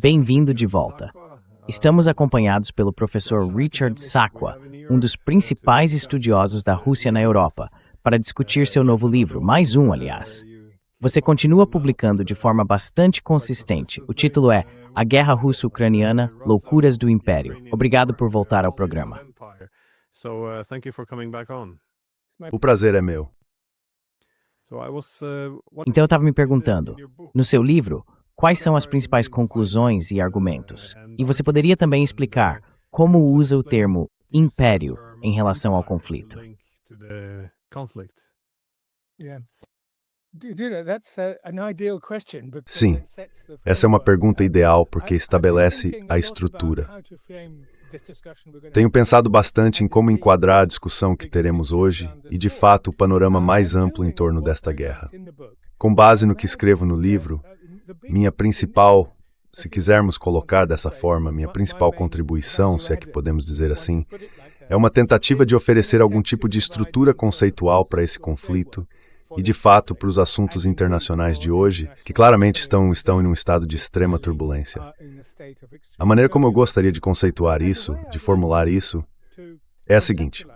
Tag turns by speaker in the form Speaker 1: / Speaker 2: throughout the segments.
Speaker 1: Bem-vindo de volta. Estamos acompanhados pelo professor Richard Sakwa, um dos principais estudiosos da Rússia na Europa, para discutir seu novo livro, mais um, aliás. Você continua publicando de forma bastante consistente. O título é A Guerra Russo-Ucraniana, Loucuras do Império. Obrigado por voltar ao programa.
Speaker 2: O prazer é meu.
Speaker 1: Então eu estava me perguntando, no seu livro, quais são as principais conclusões e argumentos? E você poderia também explicar como usa o termo império em relação ao conflito?
Speaker 2: Sim, essa é uma pergunta ideal porque estabelece a estrutura. Tenho pensado bastante em como enquadrar a discussão que teremos hoje e, de fato, o panorama mais amplo em torno desta guerra. Com base no que escrevo no livro, minha principal, se quisermos colocar dessa forma, minha principal contribuição, se é que podemos dizer assim, é uma tentativa de oferecer algum tipo de estrutura conceitual para esse conflito e, de fato, para os assuntos internacionais de hoje, que claramente estão em um estado de extrema turbulência. A maneira como eu gostaria de conceituar isso, de formular isso, é a seguinte.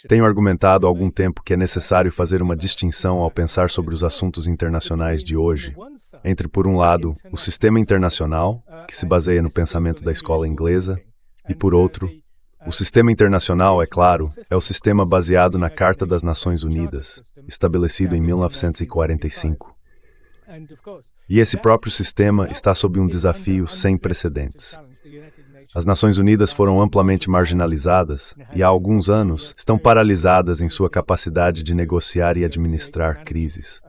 Speaker 2: Tenho argumentado há algum tempo que é necessário fazer uma distinção ao pensar sobre os assuntos internacionais de hoje, entre, por um lado, o sistema internacional, que se baseia no pensamento da escola inglesa, e, por outro, o sistema internacional, é claro, é o sistema baseado na Carta das Nações Unidas, estabelecido em 1945. E esse próprio sistema está sob um desafio sem precedentes. As Nações Unidas foram amplamente marginalizadas e, há alguns anos, estão paralisadas em sua capacidade de negociar e administrar crises.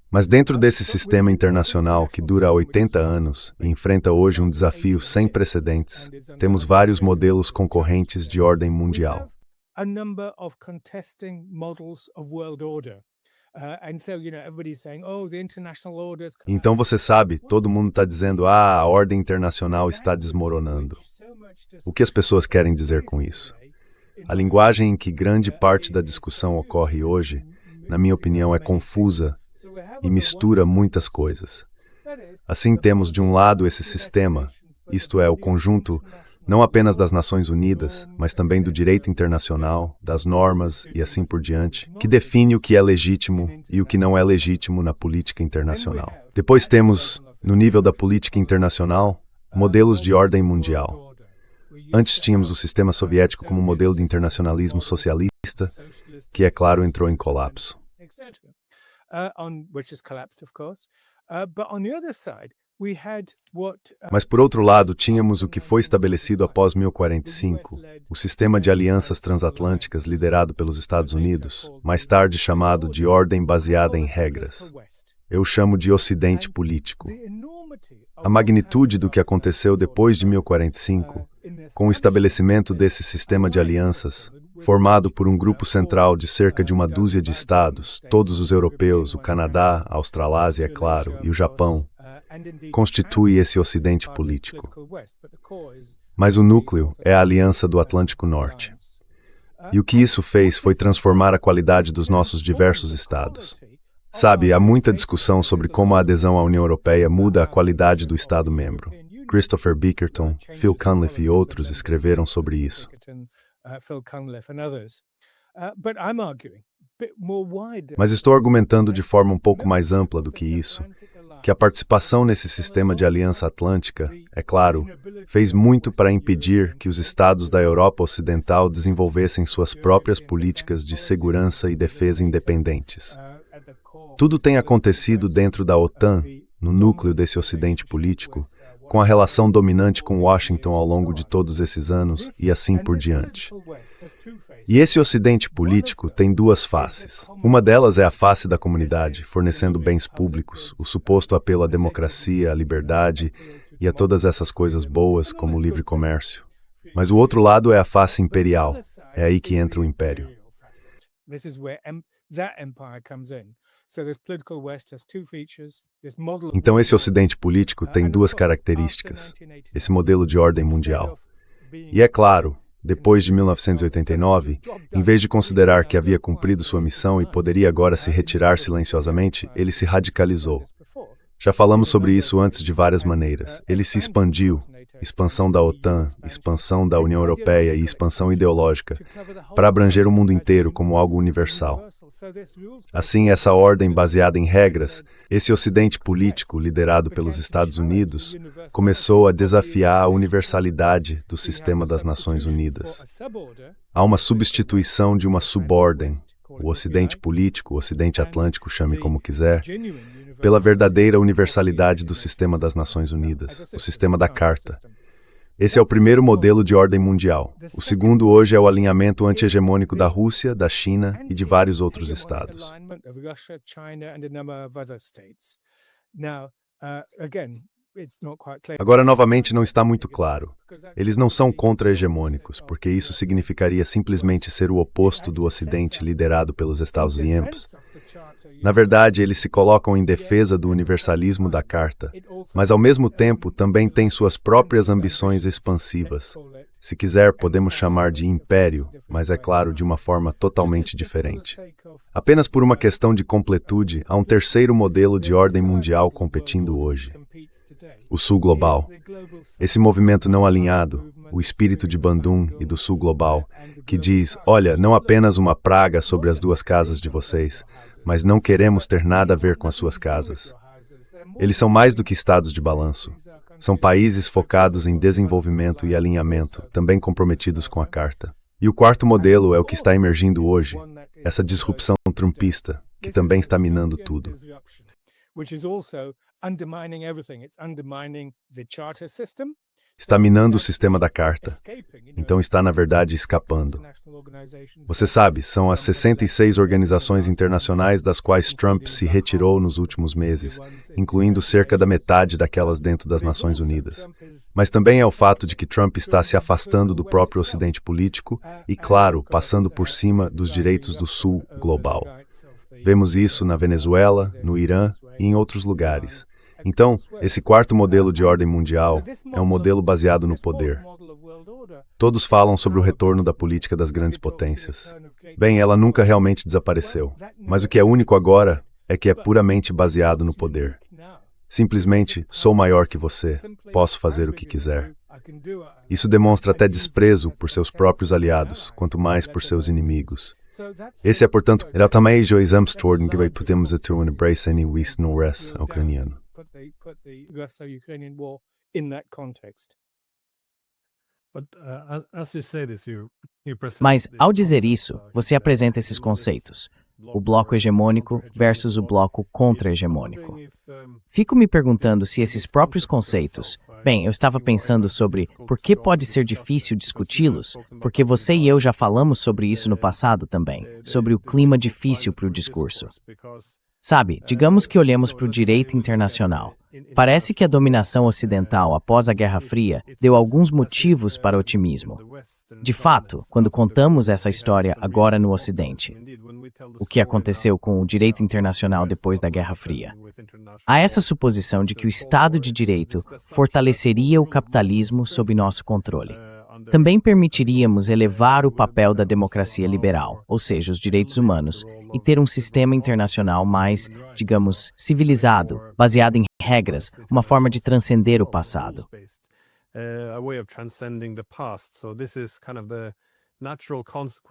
Speaker 2: Mas dentro desse sistema internacional que dura há 80 anos e enfrenta hoje um desafio sem precedentes, temos vários modelos concorrentes de ordem mundial. Então você sabe, todo mundo está dizendo, a ordem internacional está desmoronando. O que as pessoas querem dizer com isso? A linguagem em que grande parte da discussão ocorre hoje, na minha opinião, é confusa e mistura muitas coisas. Assim temos de um lado esse sistema, isto é, o conjunto não apenas das Nações Unidas, mas também do direito internacional, das normas e assim por diante, que define o que é legítimo e o que não é legítimo na política internacional. Depois temos, no nível da política internacional, modelos de ordem mundial. Antes tínhamos o sistema soviético como modelo de internacionalismo socialista, que, é claro, entrou em colapso. Mas, por outro lado, tínhamos o que foi estabelecido após 1045, o sistema de alianças transatlânticas liderado pelos Estados Unidos, mais tarde chamado de ordem baseada em regras. Eu chamo de Ocidente político. A magnitude do que aconteceu depois de 1045, com o estabelecimento desse sistema de alianças, formado por um grupo central de cerca de uma dúzia de estados, todos os europeus, o Canadá, a Australásia, é claro, e o Japão, constitui esse Ocidente político. Mas o núcleo é a Aliança do Atlântico Norte. E o que isso fez foi transformar a qualidade dos nossos diversos estados. Sabe, há muita discussão sobre como a adesão à União Europeia muda a qualidade do Estado-membro. Christopher Bickerton, Phil Cunliffe e outros escreveram sobre isso. Mas estou argumentando de forma um pouco mais ampla do que isso, que a participação nesse sistema de aliança atlântica, é claro, fez muito para impedir que os estados da Europa Ocidental desenvolvessem suas próprias políticas de segurança e defesa independentes. Tudo tem acontecido dentro da OTAN, no núcleo desse Ocidente político, com a relação dominante com Washington ao longo de todos esses anos e assim por diante. E esse Ocidente político tem duas faces. Uma delas é a face da comunidade, fornecendo bens públicos, o suposto apelo à democracia, à liberdade e a todas essas coisas boas como o livre comércio. Mas o outro lado é a face imperial. É aí que entra o império. Então esse Ocidente político tem duas características, esse modelo de ordem mundial. E é claro, depois de 1989, em vez de considerar que havia cumprido sua missão e poderia agora se retirar silenciosamente, ele se radicalizou. Já falamos sobre isso antes de várias maneiras. Ele se expandiu, expansão da OTAN, expansão da União Europeia e expansão ideológica, para abranger o mundo inteiro como algo universal. Assim, essa ordem baseada em regras, esse ocidente político liderado pelos Estados Unidos, começou a desafiar a universalidade do sistema das Nações Unidas. Há uma substituição de uma subordem, o ocidente político, o ocidente atlântico, chame como quiser, pela verdadeira universalidade do sistema das Nações Unidas, o sistema da Carta. Esse é o primeiro modelo de ordem mundial. O segundo hoje é o alinhamento anti-hegemônico da Rússia, da China e de vários outros estados. Agora, novamente, não está muito claro. Eles não são contra-hegemônicos, porque isso significaria simplesmente ser o oposto do Ocidente liderado pelos Estados Unidos. Na verdade, eles se colocam em defesa do universalismo da Carta, mas ao mesmo tempo também têm suas próprias ambições expansivas. Se quiser, podemos chamar de império, mas é claro, de uma forma totalmente diferente. Apenas por uma questão de completude, há um terceiro modelo de ordem mundial competindo hoje. O Sul Global. Esse movimento não alinhado, o espírito de Bandung e do Sul Global, que diz, olha, não apenas uma praga sobre as duas casas de vocês, mas não queremos ter nada a ver com as suas casas. Eles são mais do que estados de balanço. São países focados em desenvolvimento e alinhamento, também comprometidos com a Carta. E o quarto modelo é o que está emergindo hoje, essa disrupção trumpista, que também está minando tudo. Está minando o sistema da Carta. Então está, na verdade, escapando. Você sabe, são as 66 organizações internacionais das quais Trump se retirou nos últimos meses, incluindo cerca da metade daquelas dentro das Nações Unidas. Mas também é o fato de que Trump está se afastando do próprio ocidente político e, claro, passando por cima dos direitos do Sul global. Vemos isso na Venezuela, no Irã e em outros lugares. Então, esse quarto modelo de ordem mundial é um modelo baseado no poder. Todos falam sobre o retorno da política das grandes potências. Bem, ela nunca realmente desapareceu. Mas o que é único agora é que é puramente baseado no poder. Simplesmente, sou maior que você, posso fazer o que quiser. Isso demonstra até desprezo por seus próprios aliados, quanto mais por seus inimigos. Esse é, portanto, o tamanho de examstorn que podemos embrace any wist no res ucraniano.
Speaker 1: Mas, ao dizer isso, você apresenta esses conceitos. O bloco hegemônico versus o bloco contra-hegemônico. Fico me perguntando se esses próprios conceitos... Bem, eu estava pensando sobre por que pode ser difícil discuti-los, porque você e eu já falamos sobre isso no passado também, sobre o clima difícil para o discurso. Sabe, digamos que olhemos para o direito internacional. Parece que a dominação ocidental após a Guerra Fria deu alguns motivos para otimismo. De fato, quando contamos essa história agora no Ocidente, o que aconteceu com o direito internacional depois da Guerra Fria? Há essa suposição de que o Estado de Direito fortaleceria o capitalismo sob nosso controle. Também permitiríamos elevar o papel da democracia liberal, ou seja, os direitos humanos, e ter um sistema internacional mais, digamos, civilizado, baseado em regras, uma forma de transcender o passado.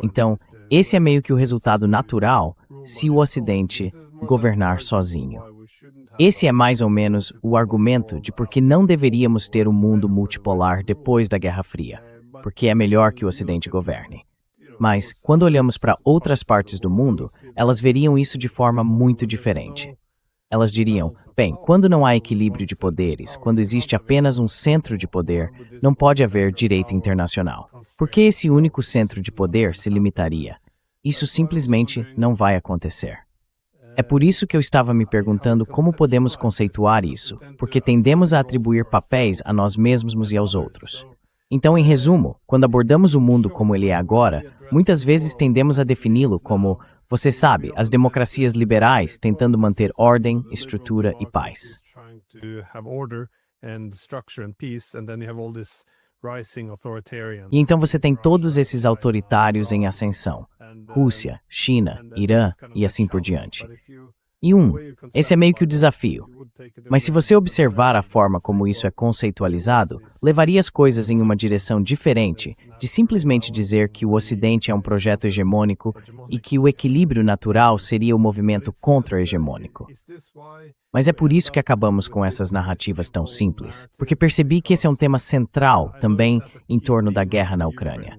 Speaker 1: Então, esse é meio que o resultado natural se o Ocidente governar sozinho. Esse é mais ou menos o argumento de por que não deveríamos ter um mundo multipolar depois da Guerra Fria, porque é melhor que o Ocidente governe. Mas, quando olhamos para outras partes do mundo, elas veriam isso de forma muito diferente. Elas diriam, bem, quando não há equilíbrio de poderes, quando existe apenas um centro de poder, não pode haver direito internacional. Por que esse único centro de poder se limitaria? Isso simplesmente não vai acontecer. É por isso que eu estava me perguntando como podemos conceituar isso, porque tendemos a atribuir papéis a nós mesmos e aos outros. Então, em resumo, quando abordamos o mundo como ele é agora, muitas vezes tendemos a defini-lo como, você sabe, as democracias liberais tentando manter ordem, estrutura e paz. E então você tem todos esses autoritários em ascensão: Rússia, China, Irã e assim por diante. E esse é meio que o desafio. Mas se você observar a forma como isso é conceitualizado, levaria as coisas em uma direção diferente de simplesmente dizer que o Ocidente é um projeto hegemônico e que o equilíbrio natural seria o movimento contra-hegemônico. Mas é por isso que acabamos com essas narrativas tão simples, porque percebi que esse é um tema central também em torno da guerra na Ucrânia.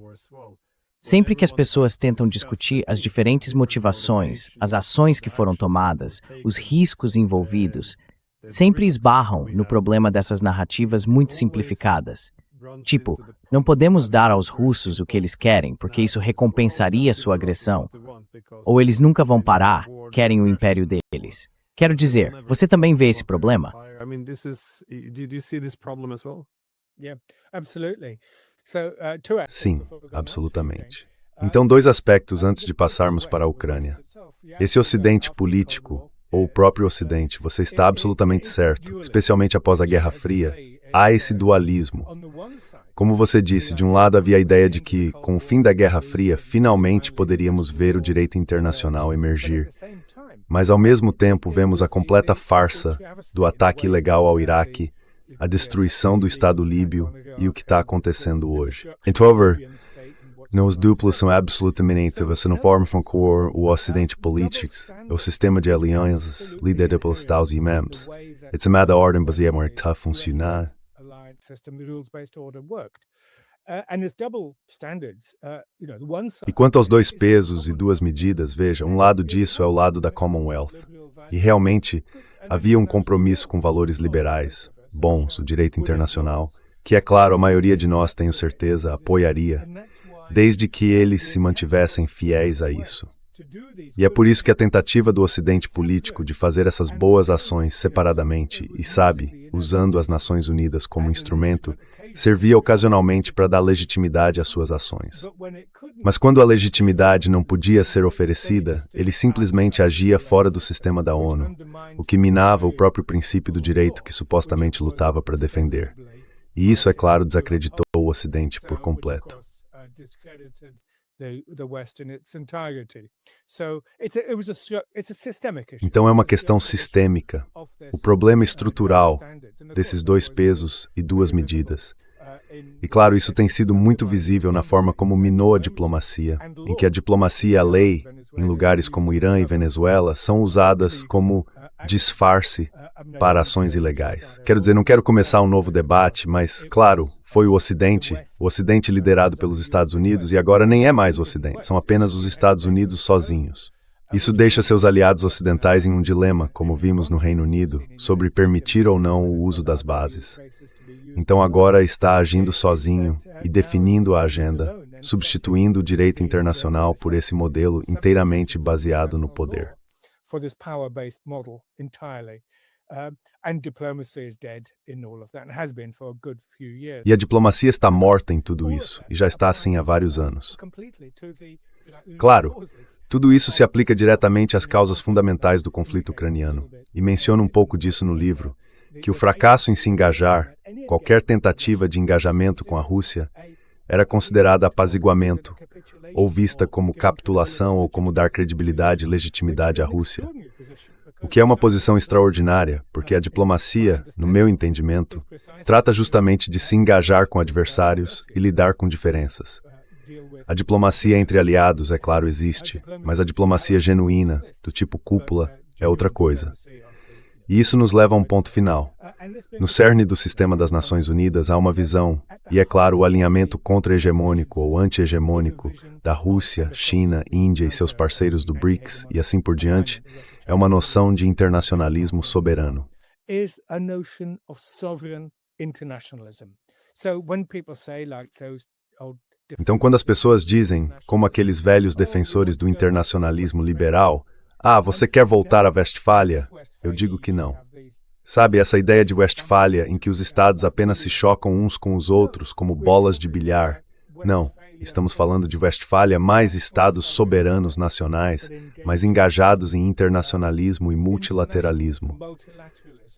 Speaker 1: Sempre que as pessoas tentam discutir as diferentes motivações, as ações que foram tomadas, os riscos envolvidos, sempre esbarram no problema dessas narrativas muito simplificadas. Tipo, não podemos dar aos russos o que eles querem, porque isso recompensaria sua agressão. Ou eles nunca vão parar, querem o império deles. Quero dizer, você também vê esse problema?
Speaker 2: Sim, absolutamente. Então, dois aspectos antes de passarmos para a Ucrânia. Esse Ocidente político, ou o próprio Ocidente, você está absolutamente certo, especialmente após a Guerra Fria, há esse dualismo. Como você disse, de um lado havia a ideia de que, com o fim da Guerra Fria, finalmente poderíamos ver o direito internacional emergir. Mas, ao mesmo tempo, vemos a completa farsa do ataque ilegal ao Iraque, a destruição do Estado líbio e o que está acontecendo hoje. Então, os duplos são absolutamente, você não forma com o Ocidente político, o sistema de alianças liderado pelos Estados-membros. É chamada ordem baseada em que funcionar. E quanto aos dois pesos e duas medidas, veja, um lado disso é o lado da Commonwealth. E realmente havia um compromisso com valores liberais, bons, o direito internacional, que, é claro, a maioria de nós, tenho certeza, apoiaria, desde que eles se mantivessem fiéis a isso. E é por isso que a tentativa do Ocidente político de fazer essas boas ações separadamente e, sabe, usando as Nações Unidas como instrumento, servia ocasionalmente para dar legitimidade às suas ações. Mas quando a legitimidade não podia ser oferecida, ele simplesmente agia fora do sistema da ONU, o que minava o próprio princípio do direito que supostamente lutava para defender. E isso, é claro, desacreditou o Ocidente por completo. Então é uma questão sistêmica, o problema estrutural desses dois pesos e duas medidas. E claro, isso tem sido muito visível na forma como minou a diplomacia, em que a diplomacia e a lei, em lugares como Irã e Venezuela, são usadas como disfarce para ações ilegais. Quero dizer, não quero começar um novo debate, mas, claro, foi o Ocidente liderado pelos Estados Unidos, e agora nem é mais o Ocidente, são apenas os Estados Unidos sozinhos. Isso deixa seus aliados ocidentais em um dilema, como vimos no Reino Unido, sobre permitir ou não o uso das bases. Então agora está agindo sozinho e definindo a agenda, substituindo o direito internacional por esse modelo inteiramente baseado no poder. E a diplomacia está morta em tudo isso, e já está assim há vários anos. Claro, tudo isso se aplica diretamente às causas fundamentais do conflito ucraniano, e menciono um pouco disso no livro, que o fracasso em se engajar, qualquer tentativa de engajamento com a Rússia, era considerada apaziguamento, ou vista como capitulação ou como dar credibilidade e legitimidade à Rússia. O que é uma posição extraordinária, porque a diplomacia, no meu entendimento, trata justamente de se engajar com adversários e lidar com diferenças. A diplomacia entre aliados, é claro, existe, mas a diplomacia genuína, do tipo cúpula, é outra coisa. E isso nos leva a um ponto final. No cerne do sistema das Nações Unidas há uma visão, e é claro, o alinhamento contra-hegemônico ou anti-hegemônico da Rússia, China, Índia e seus parceiros do BRICS e assim por diante, é uma noção de internacionalismo soberano. Então, quando as pessoas dizem, como aqueles velhos defensores do internacionalismo liberal, você quer voltar à Westfália? Eu digo que não. Sabe, essa ideia de Westfália, em que os estados apenas se chocam uns com os outros como bolas de bilhar? Não. Estamos falando de Westfália, mais estados soberanos nacionais, mas engajados em internacionalismo e multilateralismo.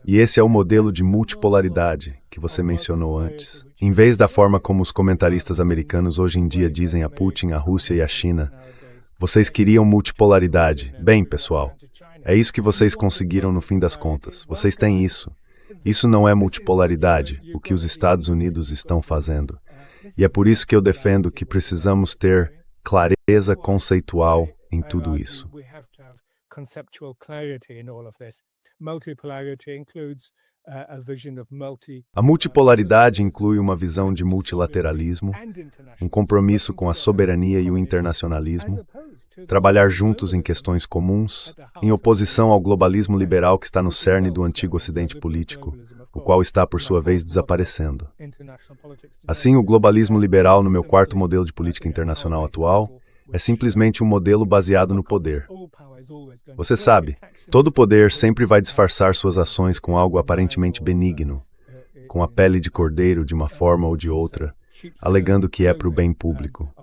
Speaker 2: E esse é o modelo de multipolaridade que você mencionou antes. Em vez da forma como os comentaristas americanos hoje em dia dizem a Putin, a Rússia e a China, vocês queriam multipolaridade. Bem, pessoal, é isso que vocês conseguiram no fim das contas. Vocês têm isso. Isso não é multipolaridade, o que os Estados Unidos estão fazendo. E é por isso que eu defendo que precisamos ter clareza conceitual em tudo isso. A multipolaridade inclui uma visão de multilateralismo, um compromisso com a soberania e o internacionalismo, trabalhar juntos em questões comuns, em oposição ao globalismo liberal que está no cerne do antigo Ocidente político, o qual está, por sua vez, desaparecendo. Assim, o globalismo liberal, no meu quarto modelo de política internacional atual, é simplesmente um modelo baseado no poder. Você sabe, todo poder sempre vai disfarçar suas ações com algo aparentemente benigno, com a pele de cordeiro de uma forma ou de outra, alegando que é para o bem público.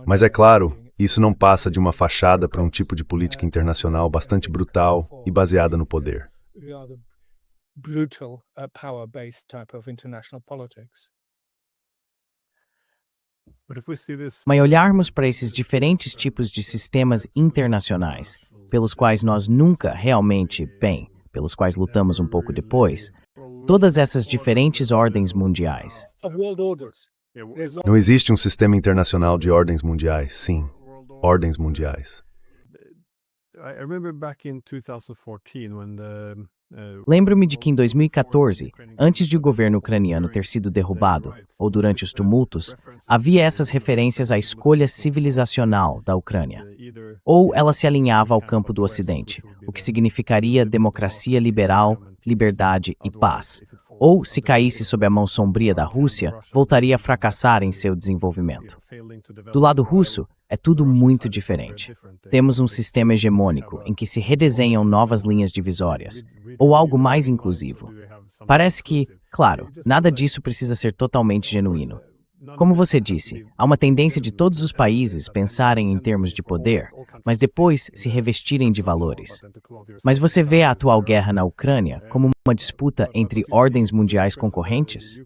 Speaker 2: Mas é claro, isso não passa de uma fachada para um tipo de política internacional bastante brutal e baseada no poder.
Speaker 1: Mas olharmos para esses diferentes tipos de sistemas internacionais, pelos quais nós nunca realmente, pelos quais lutamos um pouco depois, todas essas diferentes ordens mundiais.
Speaker 2: Não existe um sistema internacional de ordens mundiais, sim, ordens mundiais.
Speaker 1: Lembro-me de que em 2014, antes de o governo ucraniano ter sido derrubado, ou durante os tumultos, havia essas referências à escolha civilizacional da Ucrânia. Ou ela se alinhava ao campo do Ocidente, o que significaria democracia liberal, liberdade e paz. Ou, se caísse sob a mão sombria da Rússia, voltaria a fracassar em seu desenvolvimento. Do lado russo, é tudo muito diferente. Temos um sistema hegemônico em que se redesenham novas linhas divisórias, ou algo mais inclusivo. Parece que, claro, nada disso precisa ser totalmente genuíno. Como você disse, há uma tendência de todos os países pensarem em termos de poder, mas depois se revestirem de valores. Mas você vê a atual guerra na Ucrânia como uma disputa entre ordens mundiais concorrentes?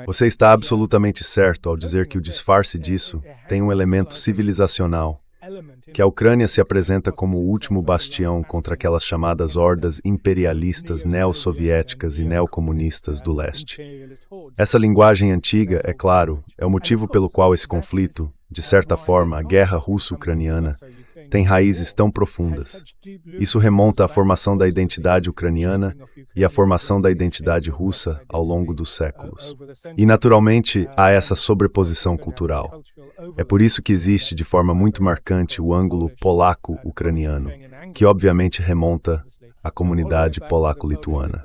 Speaker 2: Você está absolutamente certo ao dizer que o disfarce disso tem um elemento civilizacional, que a Ucrânia se apresenta como o último bastião contra aquelas chamadas hordas imperialistas neo-soviéticas e neocomunistas do leste. Essa linguagem antiga, é claro, é o motivo pelo qual esse conflito, de certa forma, a guerra russo-ucraniana, tem raízes tão profundas. Isso remonta à formação da identidade ucraniana e à formação da identidade russa ao longo dos séculos. E, naturalmente, há essa sobreposição cultural. É por isso que existe de forma muito marcante o ângulo polaco-ucraniano, que obviamente remonta à comunidade polaco-lituana.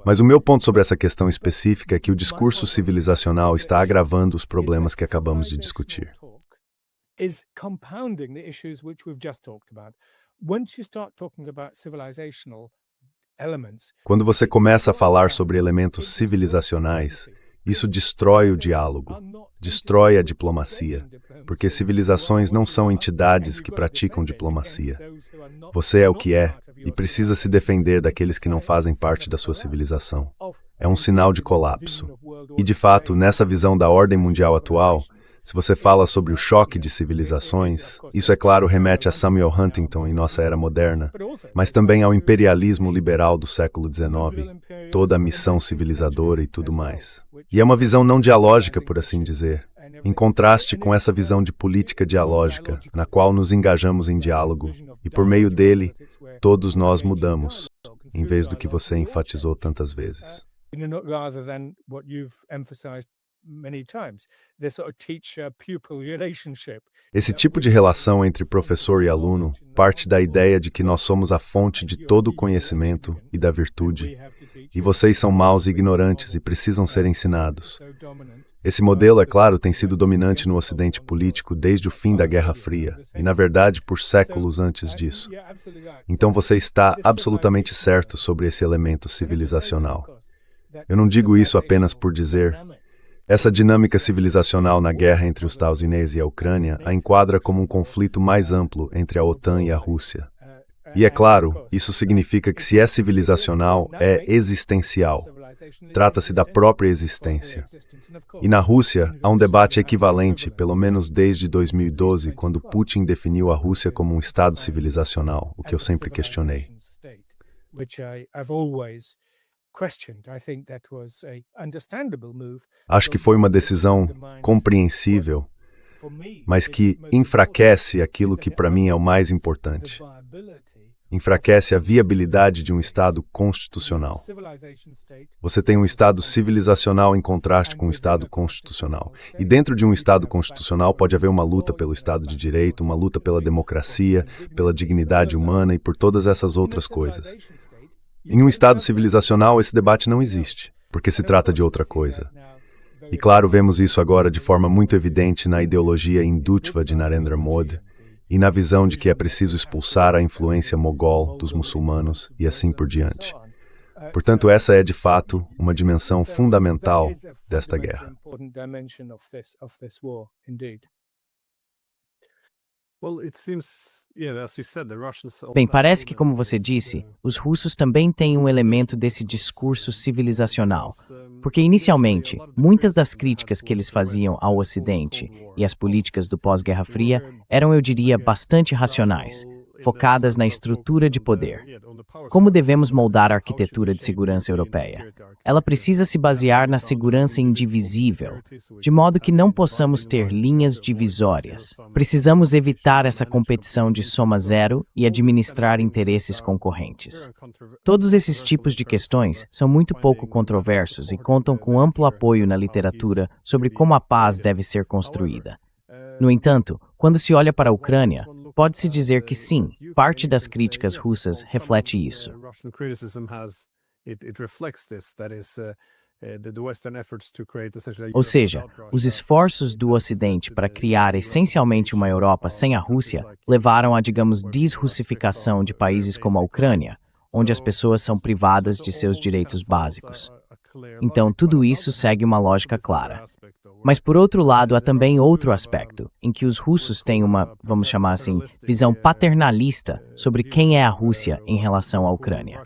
Speaker 2: Mas o meu ponto sobre essa questão específica é que o discurso civilizacional está agravando os problemas que acabamos de discutir.
Speaker 3: Is compounding the issues which we've just talked about. Once you start talking about civilizational elements,
Speaker 2: quando você começa a falar sobre elementos civilizacionais, isso destrói o diálogo, destrói a diplomacia, porque civilizações não são entidades que praticam diplomacia. Você é o que é e precisa se defender daqueles que não fazem parte da sua civilização. É um sinal de colapso. E, de fato, nessa visão da ordem mundial atual, se você fala sobre o choque de civilizações, isso, é claro, remete a Samuel Huntington em nossa era moderna, mas também ao imperialismo liberal do século XIX, toda a missão civilizadora e tudo mais. E é uma visão não dialógica, por assim dizer, em contraste com essa visão de política dialógica, na qual nos engajamos em diálogo, e por meio dele, todos nós mudamos, em vez do que você enfatizou tantas vezes.
Speaker 3: many times, the sort of teacher-pupil relationship.
Speaker 2: Esse tipo de relação entre professor e aluno parte da ideia de que nós somos a fonte de todo o conhecimento e da virtude, e vocês são maus e ignorantes e precisam ser ensinados. Esse modelo, é claro, tem sido dominante no Ocidente político desde o fim da Guerra Fria, e na verdade por séculos antes disso. Então você está absolutamente certo sobre esse elemento civilizacional. Eu não digo isso apenas por dizer. Essa dinâmica civilizacional na guerra entre os Estados Unidos e a Ucrânia a enquadra como um conflito mais amplo entre a OTAN e a Rússia. E é claro, isso significa que se é civilizacional, é existencial. Trata-se da própria existência. E na Rússia, há um debate equivalente, pelo menos desde 2012, quando Putin definiu a Rússia como um Estado civilizacional, o que eu sempre questionei. Acho que foi uma decisão compreensível, mas que enfraquece aquilo que para mim é o mais importante. Enfraquece a viabilidade de um Estado constitucional. Você tem um Estado civilizacional em contraste com um Estado constitucional. E dentro de um Estado constitucional pode haver uma luta pelo Estado de Direito, uma luta pela democracia, pela dignidade humana e por todas essas outras coisas. Em um Estado civilizacional, esse debate não existe, porque se trata de outra coisa. E claro, vemos isso agora de forma muito evidente na ideologia hindutva de Narendra Modi e na visão de que é preciso expulsar a influência mogol dos muçulmanos e assim por diante. Portanto, essa é, de fato, uma dimensão fundamental desta guerra.
Speaker 1: Bem, parece que, como você disse, os russos também têm um elemento desse discurso civilizacional, porque, inicialmente, muitas das críticas que eles faziam ao Ocidente e às políticas do pós-Guerra Fria eram, eu diria, bastante racionais, focadas na estrutura de poder. Como devemos moldar a arquitetura de segurança europeia? Ela precisa se basear na segurança indivisível, de modo que não possamos ter linhas divisórias. Precisamos evitar essa competição de soma zero e administrar interesses concorrentes. Todos esses tipos de questões são muito pouco controversos e contam com amplo apoio na literatura sobre como a paz deve ser construída. No entanto, quando se olha para a Ucrânia, pode-se dizer que sim, parte das críticas russas reflete isso. Ou seja, os esforços do Ocidente para criar essencialmente uma Europa sem a Rússia levaram à, digamos, desrussificação de países como a Ucrânia, onde as pessoas são privadas de seus direitos básicos. Então, tudo isso segue uma lógica clara. Mas, por outro lado, há também outro aspecto, em que os russos têm uma, vamos chamar assim, visão paternalista sobre quem é a Rússia em relação à Ucrânia.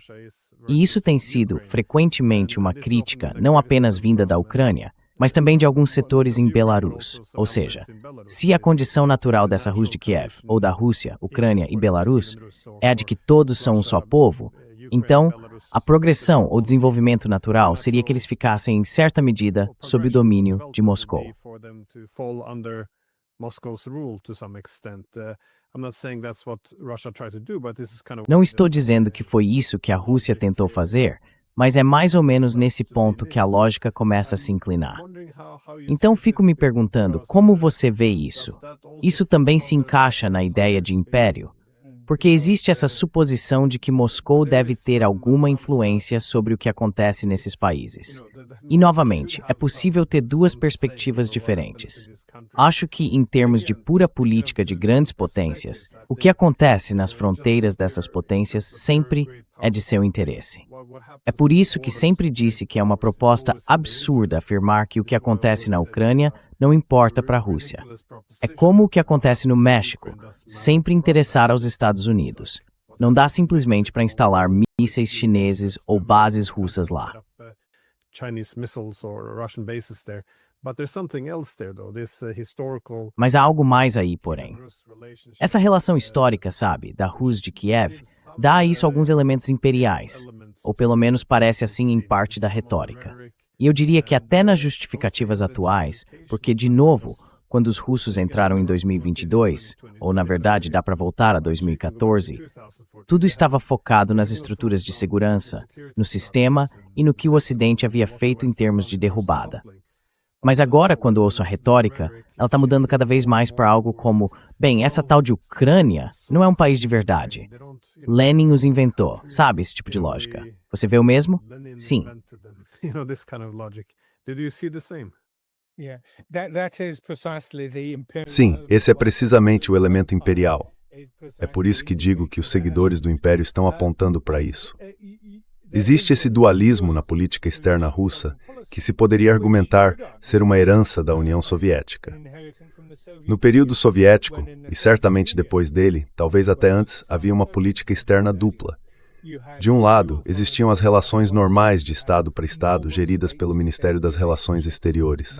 Speaker 1: E isso tem sido, frequentemente, uma crítica não apenas vinda da Ucrânia, mas também de alguns setores em Belarus. Ou seja, se a condição natural dessa Rus de Kiev, ou da Rússia, Ucrânia e Belarus, é a de que todos são um só povo, então, a progressão ou desenvolvimento natural seria que eles ficassem, em certa medida, sob o domínio de Moscou. Não estou dizendo que foi isso que a Rússia tentou fazer, mas é mais ou menos nesse ponto que a lógica começa a se inclinar. Então fico me perguntando, como você vê isso? Isso também se encaixa na ideia de império? Porque existe essa suposição de que Moscou deve ter alguma influência sobre o que acontece nesses países. E, novamente, é possível ter duas perspectivas diferentes. Acho que, em termos de pura política de grandes potências, o que acontece nas fronteiras dessas potências sempre é de seu interesse. É por isso que sempre disse que é uma proposta absurda afirmar que o que acontece na Ucrânia não importa para a Rússia. É como o que acontece no México, sempre interessar aos Estados Unidos. Não dá simplesmente para instalar mísseis chineses ou bases russas lá. Mas há algo mais aí, porém. Essa relação histórica, sabe, da Rus de Kiev, dá a isso alguns elementos imperiais, ou pelo menos parece assim em parte da retórica. E eu diria que até nas justificativas atuais, porque, de novo, quando os russos entraram em 2022, ou na verdade dá para voltar a 2014, tudo estava focado nas estruturas de segurança, no sistema e no que o Ocidente havia feito em termos de derrubada. Mas agora, quando ouço a retórica, ela está mudando cada vez mais para algo como, bem, essa tal de Ucrânia não é um país de verdade. Lenin os inventou, sabe, esse tipo de lógica. Você vê o mesmo? Sim.
Speaker 3: Yeah, that is precisely the imperial
Speaker 2: Sim, esse é precisamente o elemento imperial. É por isso que digo que os seguidores do Império estão apontando para isso. Existe esse dualismo na política externa russa que se poderia argumentar ser uma herança da União Soviética. No período soviético, e certamente depois dele, talvez até antes, havia uma política externa dupla. De um lado, existiam as relações normais de Estado para Estado, geridas pelo Ministério das Relações Exteriores.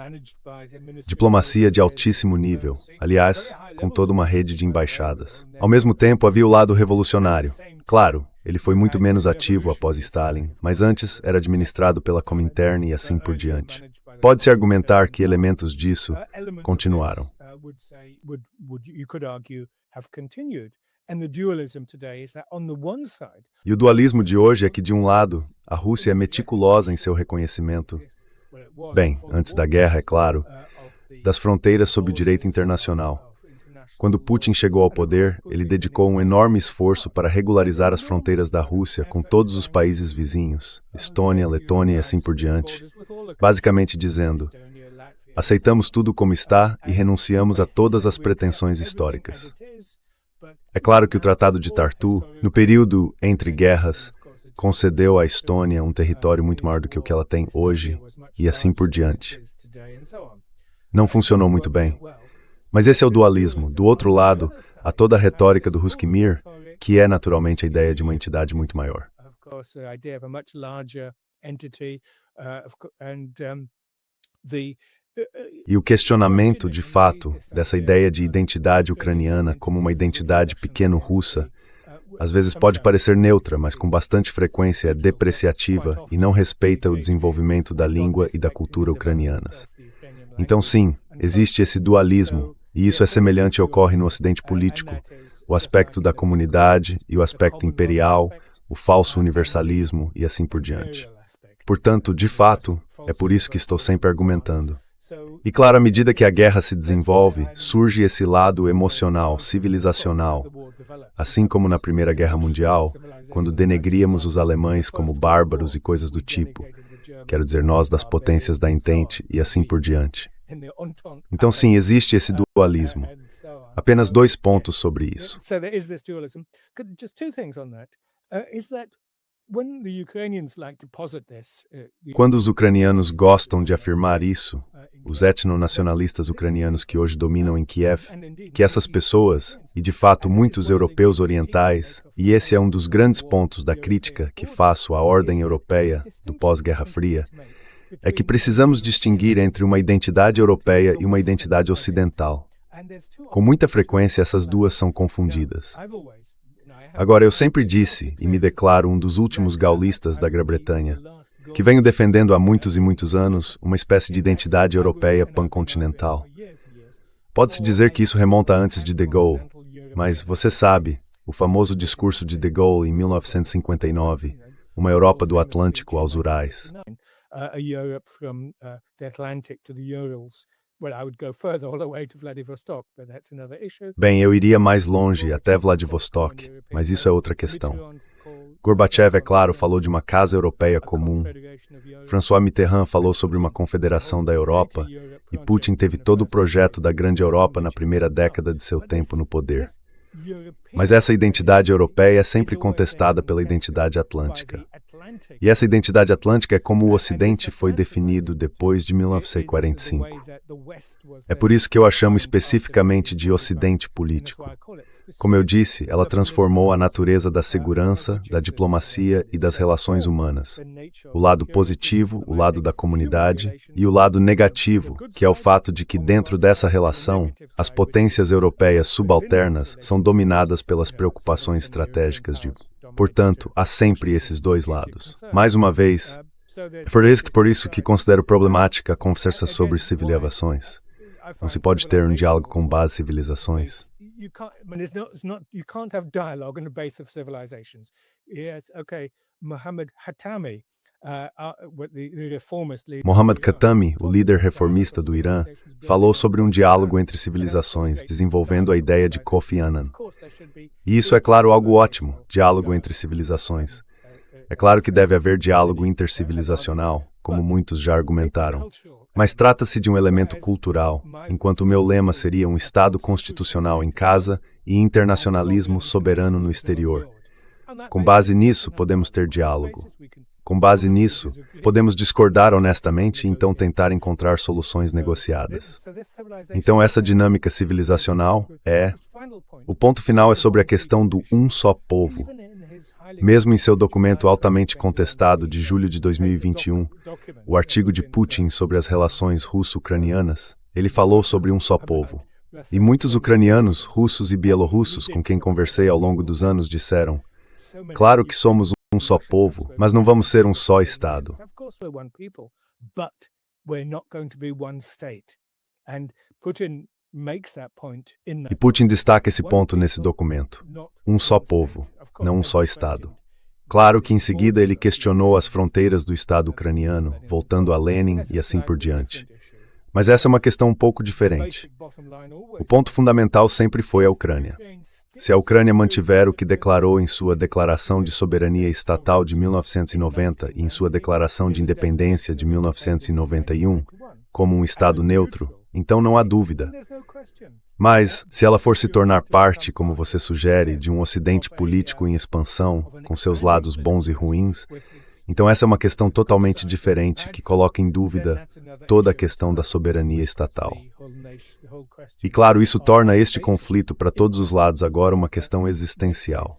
Speaker 2: Diplomacia de altíssimo nível, aliás, com toda uma rede de embaixadas. Ao mesmo tempo, havia o lado revolucionário. Claro, ele foi muito menos ativo após Stalin, mas antes era administrado pela Comintern e assim por diante. Pode-se argumentar que elementos disso continuaram. E o dualismo de hoje é que, de um lado, a Rússia é meticulosa em seu reconhecimento, bem, antes da guerra, é claro, das fronteiras sob o direito internacional. Quando Putin chegou ao poder, ele dedicou um enorme esforço para regularizar as fronteiras da Rússia com todos os países vizinhos, Estônia, Letônia e assim por diante, basicamente dizendo: aceitamos tudo como está e renunciamos a todas as pretensões históricas. É claro que o Tratado de Tartu, no período entre guerras, concedeu à Estônia um território muito maior do que o que ela tem hoje, e assim por diante. Não funcionou muito bem. Mas esse é o dualismo. Do outro lado, há toda a retórica do Ruski Mir, que é naturalmente a ideia de uma entidade muito maior. E o questionamento, de fato, dessa ideia de identidade ucraniana como uma identidade pequeno-russa, às vezes pode parecer neutra, mas com bastante frequência é depreciativa e não respeita o desenvolvimento da língua e da cultura ucranianas. Então, sim, existe esse dualismo, e isso é semelhante e ocorre no Ocidente político, o aspecto da comunidade e o aspecto imperial, o falso universalismo e assim por diante. Portanto, de fato, é por isso que estou sempre argumentando. E claro, à medida que a guerra se desenvolve, surge esse lado emocional, civilizacional, assim como na Primeira Guerra Mundial, quando denegríamos os alemães como bárbaros e coisas do tipo, quero dizer, nós das potências da Entente e assim por diante. Então, sim, existe esse dualismo. Apenas 2 pontos sobre isso. Quando os ucranianos gostam de afirmar isso, os etnonacionalistas ucranianos que hoje dominam em Kiev, que essas pessoas, e de fato muitos europeus orientais, e esse é um dos grandes pontos da crítica que faço à ordem europeia do pós-Guerra Fria, é que precisamos distinguir entre uma identidade europeia e uma identidade ocidental. Com muita frequência, essas duas são confundidas. Agora, eu sempre disse, e me declaro um dos últimos gaulistas da Grã-Bretanha, que venho defendendo há muitos e muitos anos uma espécie de identidade europeia pancontinental. Pode-se dizer que isso remonta antes de De Gaulle, mas você sabe, o famoso discurso de De Gaulle em 1959, uma Europa do Atlântico aos Urais.
Speaker 3: A Europe from the Atlantic to the Urals. Well, I would go further all the way to Vladivostok, but that's another issue.
Speaker 2: Bem, eu iria mais longe, até Vladivostok, mas isso é outra questão. Gorbachev, é claro, falou de uma casa europeia comum. François Mitterrand falou sobre uma confederação da Europa, e Putin teve todo o projeto da Grande Europa na primeira década de seu tempo no poder. Mas essa identidade europeia é sempre contestada pela identidade atlântica. E essa identidade atlântica é como o Ocidente foi definido depois de 1945. É por isso que eu a chamo especificamente de Ocidente político. Como eu disse, ela transformou a natureza da segurança, da diplomacia e das relações humanas. O lado positivo, o lado da comunidade, e o lado negativo, que é o fato de que dentro dessa relação, as potências europeias subalternas são dominadas pelas preocupações estratégicas de... Portanto, há sempre esses 2 lados. Mais uma vez, por isso que considero problemática a conversa sobre civilizações. Não se pode ter um diálogo com base em civilizações.
Speaker 3: You can't have dialogue on the base of civilizations. Yes, okay, Mohammed Hatami
Speaker 2: Mohammad Khatami, o líder reformista do Irã, falou sobre um diálogo entre civilizações, desenvolvendo a ideia de Kofi Annan. E isso é, claro, algo ótimo, diálogo entre civilizações. É claro que deve haver diálogo intercivilizacional, como muitos já argumentaram. Mas trata-se de um elemento cultural, enquanto o meu lema seria um Estado constitucional em casa e internacionalismo soberano no exterior. Com base nisso, podemos ter diálogo. Com base nisso, podemos discordar honestamente e então tentar encontrar soluções negociadas. Então essa dinâmica civilizacional o ponto final é sobre a questão do um só povo. Mesmo em seu documento altamente contestado de julho de 2021, o artigo de Putin sobre as relações russo-ucranianas, ele falou sobre um só povo. E muitos ucranianos, russos e bielorrussos com quem conversei ao longo dos anos disseram: claro que somos um só povo, mas não vamos ser um só Estado. E Putin destaca esse ponto nesse documento. Um só povo, não um só Estado. Claro que em seguida ele questionou as fronteiras do Estado ucraniano, voltando a Lenin e assim por diante. Mas essa é uma questão um pouco diferente. O ponto fundamental sempre foi a Ucrânia. Se a Ucrânia mantiver o que declarou em sua Declaração de Soberania Estatal de 1990 e em sua Declaração de Independência de 1991, como um Estado neutro, então não há dúvida. Mas, se ela for se tornar parte, como você sugere, de um Ocidente político em expansão, com seus lados bons e ruins, então essa é uma questão totalmente diferente que coloca em dúvida toda a questão da soberania estatal. E claro, isso torna este conflito para todos os lados agora uma questão existencial.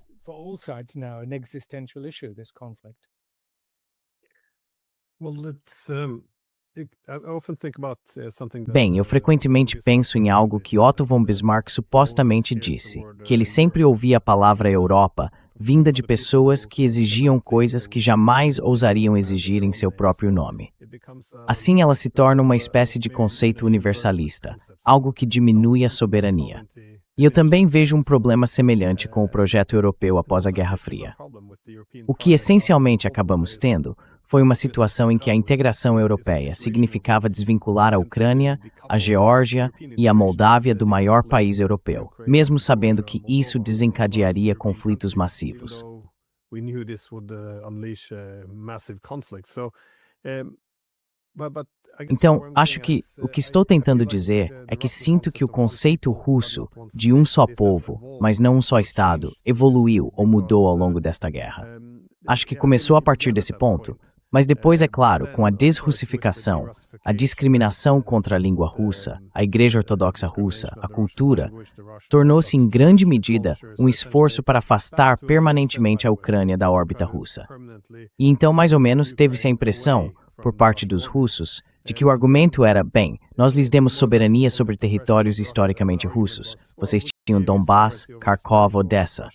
Speaker 1: Bem, eu frequentemente penso em algo que Otto von Bismarck supostamente disse, que ele sempre ouvia a palavra Europa vinda de pessoas que exigiam coisas que jamais ousariam exigir em seu próprio nome. Assim, ela se torna uma espécie de conceito universalista, algo que diminui a soberania. E eu também vejo um problema semelhante com o projeto europeu após a Guerra Fria. O que essencialmente acabamos tendo foi uma situação em que a integração europeia significava desvincular a Ucrânia, a Geórgia e a Moldávia do maior país europeu, mesmo sabendo que isso desencadearia conflitos massivos. Então, acho que o que estou tentando dizer é que sinto que o conceito russo de um só povo, mas não um só Estado, evoluiu ou mudou ao longo desta guerra. Acho que começou a partir desse ponto, mas depois, é claro, com a desrussificação, a discriminação contra a língua russa, a Igreja Ortodoxa Russa, a cultura, tornou-se em grande medida um esforço para afastar permanentemente a Ucrânia da órbita russa. E então, mais ou menos, teve-se a impressão, por parte dos russos, de que o argumento era, bem, nós lhes demos soberania sobre territórios historicamente russos. Vocês tinham Donbass, Kharkov, Odessa.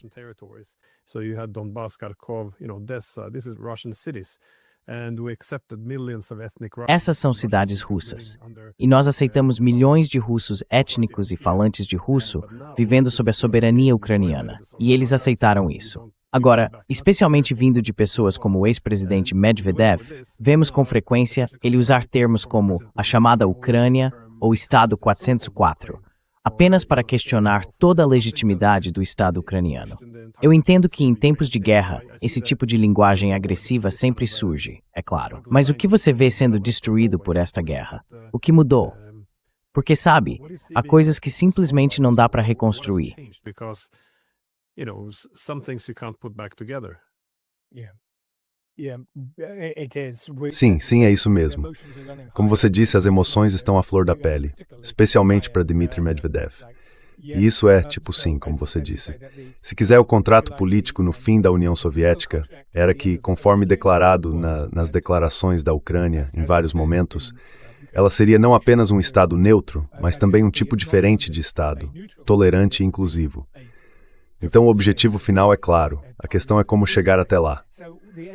Speaker 1: Essas são cidades russas, e nós aceitamos milhões de russos étnicos e falantes de russo vivendo sob a soberania ucraniana, e eles aceitaram isso. Agora, especialmente vindo de pessoas como o ex-presidente Medvedev, vemos com frequência ele usar termos como a chamada Ucrânia ou Estado 404, apenas para questionar toda a legitimidade do Estado ucraniano. Eu entendo que em tempos de guerra, esse tipo de linguagem agressiva sempre surge, é claro. Mas o que você vê sendo destruído por esta guerra? O que mudou? Porque, sabe, há coisas que simplesmente não dá para reconstruir.
Speaker 2: Sim, é isso mesmo. Como você disse, as emoções estão à flor da pele, especialmente para Dmitry Medvedev. E isso sim, como você disse. Se quiser, o contrato político no fim da União Soviética era que, conforme declarado nas declarações da Ucrânia, em vários momentos, ela seria não apenas um Estado neutro, mas também um tipo diferente de Estado, tolerante e inclusivo. Então o objetivo final é claro, a questão é como chegar até lá.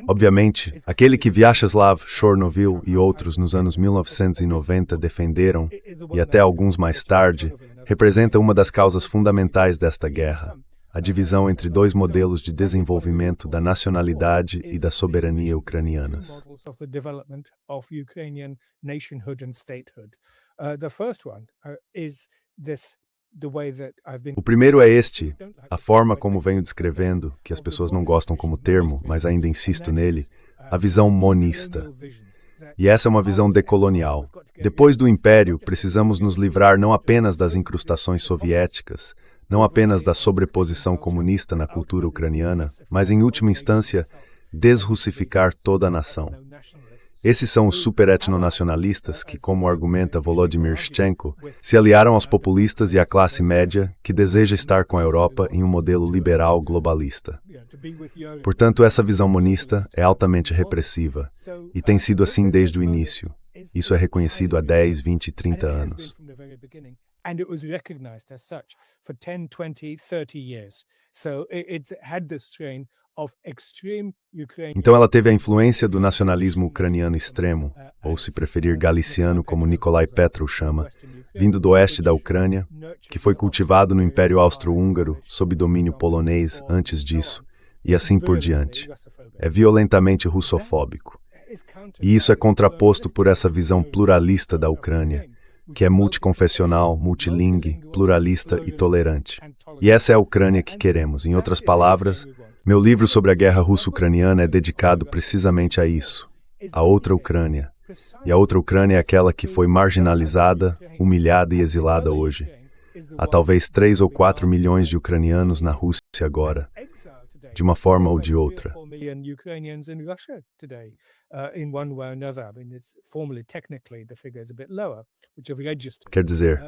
Speaker 2: Obviamente, aquele que Vyacheslav Chornovil e outros nos anos 1990 defenderam, e até alguns mais tarde, representa uma das causas fundamentais desta guerra, a divisão entre dois modelos de desenvolvimento da nacionalidade e da soberania ucranianas. O primeiro é este, a forma como venho descrevendo, que as pessoas não gostam como termo, mas ainda insisto nele, a visão monista. E essa é uma visão decolonial. Depois do Império, precisamos nos livrar não apenas das incrustações soviéticas, não apenas da sobreposição comunista na cultura ucraniana, mas, em última instância, desrussificar toda a nação. Esses são os super-etnonacionalistas que, como argumenta Volodymyr Shchenko, se aliaram aos populistas e à classe média que deseja estar com a Europa em um modelo liberal globalista. Portanto, essa visão monista é altamente repressiva e tem sido assim desde o início. Isso é reconhecido há 10, 20 e 30 anos.
Speaker 3: And it was recognized as such for 10, 20, 30 years. So it's had this strain of extreme Ukraine.
Speaker 2: Então ela teve a influência do nacionalismo ucraniano extremo, ou se preferir galiciano como Nikolai Petro chama, vindo do oeste da Ucrânia, que foi cultivado no Império Austro-Húngaro sob domínio polonês antes disso, e assim por diante. É violentamente russofóbico. E isso é contraposto por essa visão pluralista da Ucrânia, que é multiconfessional, multilingue, pluralista e tolerante. E essa é a Ucrânia que queremos. Em outras palavras, meu livro sobre a guerra russo-ucraniana é dedicado precisamente a isso, a outra Ucrânia. E a outra Ucrânia é aquela que foi marginalizada, humilhada e exilada hoje. Há talvez 3 ou 4 milhões de ucranianos na Rússia agora, de uma forma ou de outra. Quer dizer,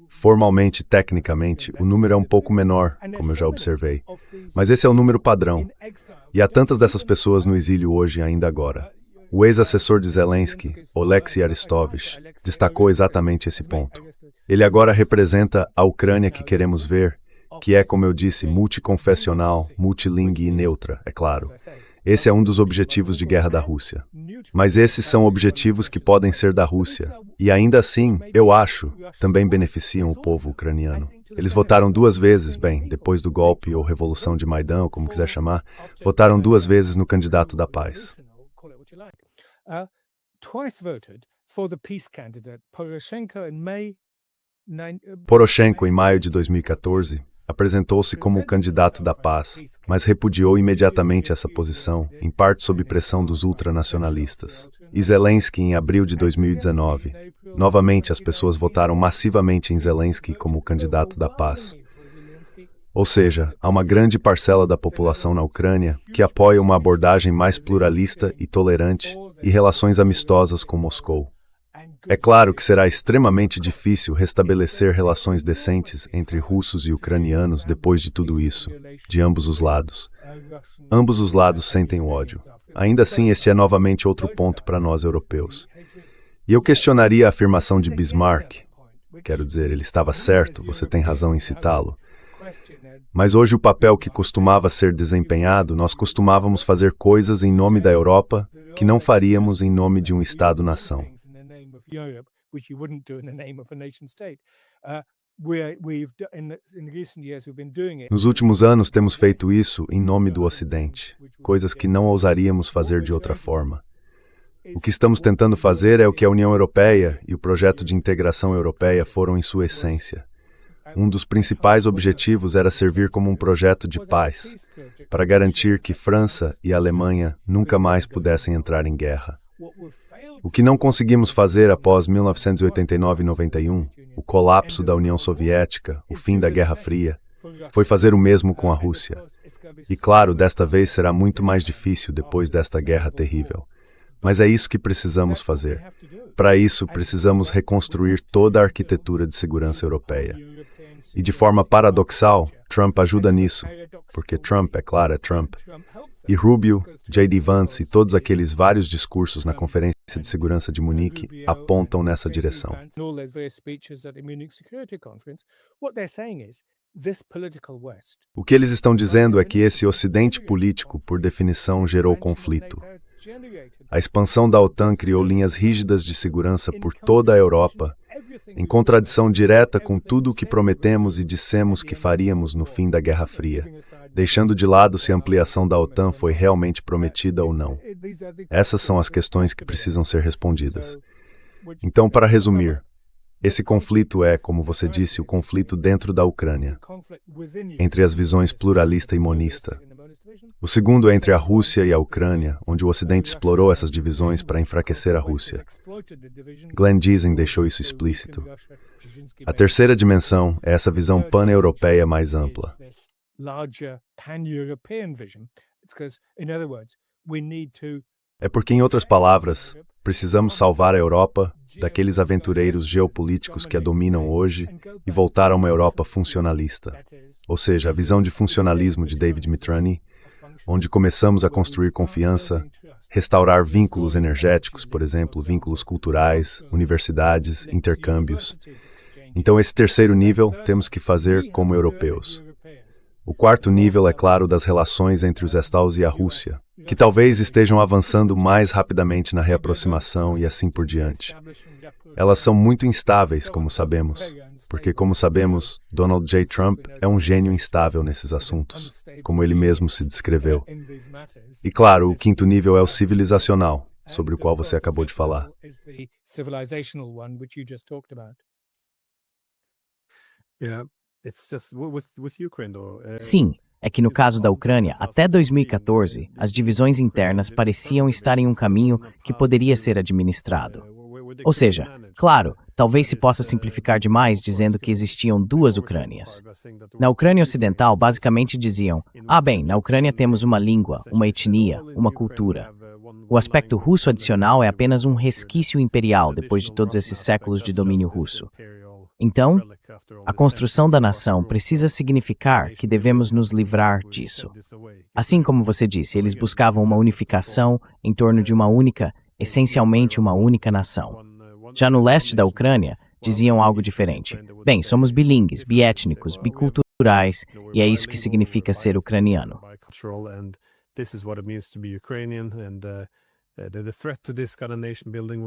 Speaker 2: formalmente, tecnicamente, o número é um pouco menor, como eu já observei. Mas esse é o número padrão. E há tantas dessas pessoas no exílio hoje ainda agora. O ex-assessor de Zelensky, Oleksiy Arestovich, destacou exatamente esse ponto. Ele agora representa a Ucrânia que queremos ver, que é, como eu disse, multiconfessional, multilingue e neutra, é claro. Esse é um dos objetivos de guerra da Rússia. Mas esses são objetivos que podem ser da Rússia. E ainda assim, eu acho, também beneficiam o povo ucraniano. Eles votaram 2 vezes, bem, depois do golpe ou revolução de Maidan, ou como quiser chamar, votaram 2 vezes no candidato da paz. Poroshenko, em maio de 2014, apresentou-se como o candidato da paz, mas repudiou imediatamente essa posição, em parte sob pressão dos ultranacionalistas. E Zelensky, em abril de 2019. Novamente, as pessoas votaram massivamente em Zelensky como o candidato da paz. Ou seja, há uma grande parcela da população na Ucrânia que apoia uma abordagem mais pluralista e tolerante e relações amistosas com Moscou. É claro que será extremamente difícil restabelecer relações decentes entre russos e ucranianos depois de tudo isso, de ambos os lados. Ambos os lados sentem o ódio. Ainda assim, este é novamente outro ponto para nós europeus. E eu questionaria a afirmação de Bismarck. Quero dizer, ele estava certo, você tem razão em citá-lo. Mas hoje o papel que costumava ser desempenhado, nós costumávamos fazer coisas em nome da Europa que não faríamos em nome de um Estado-nação. Nos últimos anos temos feito isso em nome do Ocidente, coisas que não ousaríamos fazer de outra forma. O que estamos tentando fazer é o que a União Europeia e o projeto de integração europeia foram em sua essência. Um dos principais objetivos era servir como um projeto de paz, para garantir que França e Alemanha nunca mais pudessem entrar em guerra. O que não conseguimos fazer após 1989 e 91, o colapso da União Soviética, o fim da Guerra Fria, foi fazer o mesmo com a Rússia. E claro, desta vez será muito mais difícil depois desta guerra terrível. Mas é isso que precisamos fazer. Para isso, precisamos reconstruir toda a arquitetura de segurança europeia. E de forma paradoxal, Trump ajuda nisso, porque Trump, é claro, é Trump. E Rubio, J.D. Vance e todos aqueles vários discursos na Conferência de Segurança de Munique apontam nessa direção. O que eles estão dizendo é que esse Ocidente político, por definição, gerou conflito. A expansão da OTAN criou linhas rígidas de segurança por toda a Europa em contradição direta com tudo o que prometemos e dissemos que faríamos no fim da Guerra Fria, deixando de lado se a ampliação da OTAN foi realmente prometida ou não. Essas são as questões que precisam ser respondidas. Então, para resumir, esse conflito é, como você disse, o conflito dentro da Ucrânia, entre as visões pluralista e monista. O segundo é entre a Rússia e a Ucrânia, onde o Ocidente explorou essas divisões para enfraquecer a Rússia. Glenn Giesen deixou isso explícito. A terceira dimensão é essa visão pan-europeia mais ampla. É porque, em outras palavras, precisamos salvar a Europa daqueles aventureiros geopolíticos que a dominam hoje e voltar a uma Europa funcionalista. Ou seja, a visão de funcionalismo de David Mitrani, onde começamos a construir confiança, restaurar vínculos energéticos, por exemplo, vínculos culturais, universidades, intercâmbios. Então, esse terceiro nível temos que fazer como europeus. O quarto nível é, claro, das relações entre os Estados e a Rússia, que talvez estejam avançando mais rapidamente na reaproximação e assim por diante. Elas são muito instáveis, como sabemos, porque, como sabemos, Donald J. Trump é um gênio instável nesses assuntos, como ele mesmo se descreveu. E, claro, o quinto nível é o civilizacional, sobre o qual você acabou de falar.
Speaker 1: Sim, é que no caso da Ucrânia, até 2014, as divisões internas pareciam estar em um caminho que poderia ser administrado. Ou seja, claro, talvez se possa simplificar demais dizendo que existiam duas Ucrânias. Na Ucrânia Ocidental, basicamente diziam: bem, na Ucrânia temos uma língua, uma etnia, uma cultura. O aspecto russo adicional é apenas um resquício imperial depois de todos esses séculos de domínio russo. Então, a construção da nação precisa significar que devemos nos livrar disso. Assim como você disse, eles buscavam uma unificação em torno de uma única, essencialmente uma única nação. Já no leste da Ucrânia, diziam algo diferente. Bem, somos bilíngues, biétnicos, biculturais, e é isso que significa ser ucraniano.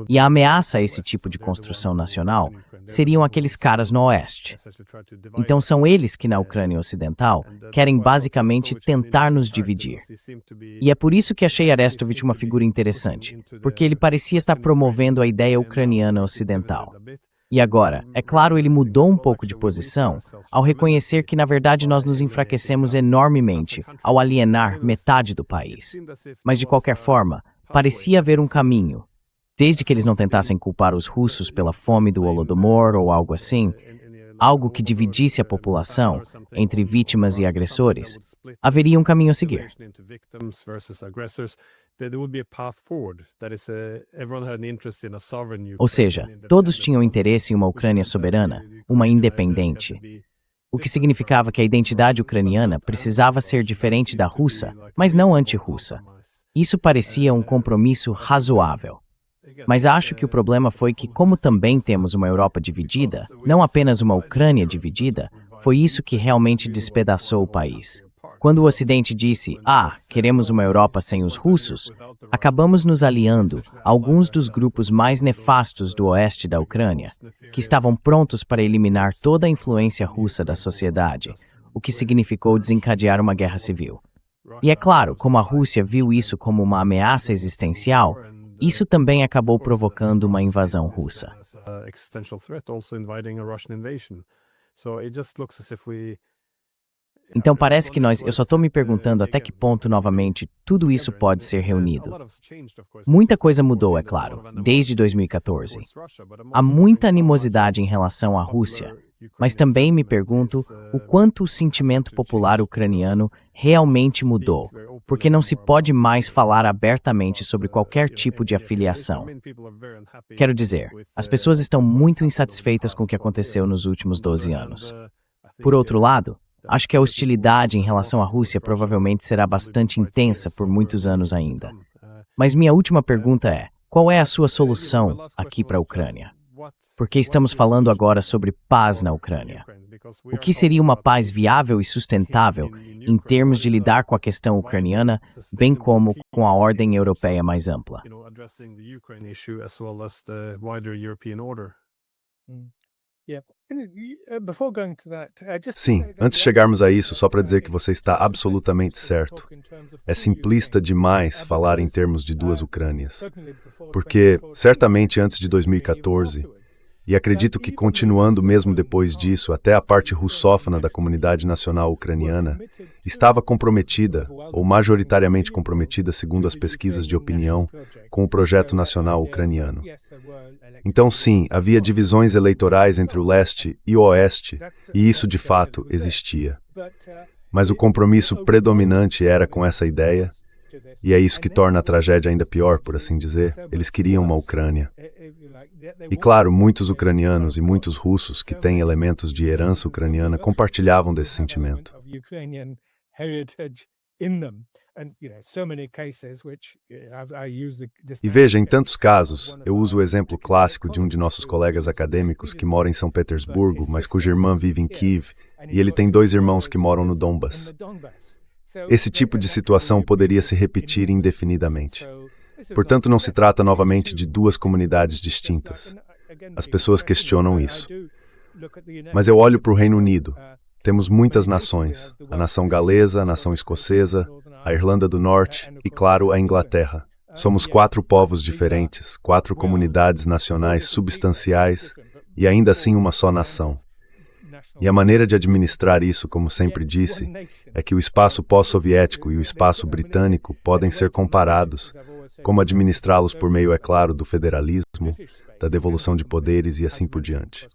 Speaker 1: E a ameaça a esse tipo de construção nacional seriam aqueles caras no oeste. Então são eles que na Ucrânia Ocidental querem basicamente tentar nos dividir. E é por isso que achei Arestovich uma figura interessante, porque ele parecia estar promovendo a ideia ucraniana ocidental. E agora, é claro, ele mudou um pouco de posição ao reconhecer que, na verdade, nós nos enfraquecemos enormemente ao alienar metade do país. Mas, de qualquer forma, parecia haver um caminho. Desde que eles não tentassem culpar os russos pela fome do Holodomor ou algo assim, algo que dividisse a população entre vítimas e agressores, haveria um caminho a seguir. Ou seja, todos tinham interesse em uma Ucrânia soberana, uma independente. O que significava que a identidade ucraniana precisava ser diferente da russa, mas não anti-russa. Isso parecia um compromisso razoável. Mas acho que o problema foi que, como também temos uma Europa dividida, não apenas uma Ucrânia dividida, foi isso que realmente despedaçou o país. Quando o Ocidente disse, queremos uma Europa sem os russos, acabamos nos aliando a alguns dos grupos mais nefastos do oeste da Ucrânia, que estavam prontos para eliminar toda a influência russa da sociedade, o que significou desencadear uma guerra civil. E é claro, como a Rússia viu isso como uma ameaça existencial, isso também acabou provocando uma invasão russa. Então parece que eu só estou me perguntando até que ponto, novamente, tudo isso pode ser reunido. Muita coisa mudou, é claro, desde 2014. Há muita animosidade em relação à Rússia, mas também me pergunto o quanto o sentimento popular ucraniano realmente mudou, porque não se pode mais falar abertamente sobre qualquer tipo de afiliação. Quero dizer, as pessoas estão muito insatisfeitas com o que aconteceu nos últimos 12 anos. Por outro lado, acho que a hostilidade em relação à Rússia provavelmente será bastante intensa por muitos anos ainda. Mas minha última pergunta é, qual é a sua solução aqui para a Ucrânia? Porque estamos falando agora sobre paz na Ucrânia. O que seria uma paz viável e sustentável em termos de lidar com a questão ucraniana, bem como com a ordem europeia mais ampla?
Speaker 2: Sim, antes de chegarmos a isso, só para dizer que você está absolutamente certo. É simplista demais falar em termos de duas Ucrânias. Porque, certamente antes de 2014, e acredito que continuando mesmo depois disso, até a parte russófona da comunidade nacional ucraniana estava comprometida, ou majoritariamente comprometida segundo as pesquisas de opinião, com o projeto nacional ucraniano. Então sim, havia divisões eleitorais entre o leste e o oeste, e isso de fato existia. Mas o compromisso predominante era com essa ideia, e é isso que torna a tragédia ainda pior, por assim dizer. Eles queriam uma Ucrânia. E claro, muitos ucranianos e muitos russos que têm elementos de herança ucraniana compartilhavam desse sentimento. E veja, em tantos casos, eu uso o exemplo clássico de um de nossos colegas acadêmicos que mora em São Petersburgo, mas cuja irmã vive em Kiev, e ele tem 2 irmãos que moram no Donbass. Esse tipo de situação poderia se repetir indefinidamente. Portanto, não se trata novamente de 2 comunidades distintas. As pessoas questionam isso. Mas eu olho para o Reino Unido. Temos muitas nações, a nação galesa, a nação escocesa, a Irlanda do Norte e, claro, a Inglaterra. Somos 4 povos diferentes, 4 comunidades nacionais substanciais e ainda assim uma só nação. E a maneira de administrar isso, como sempre disse, é que o espaço pós-soviético e o espaço britânico podem ser comparados, como administrá-los por meio, é claro, do federalismo, da devolução de poderes e assim por diante.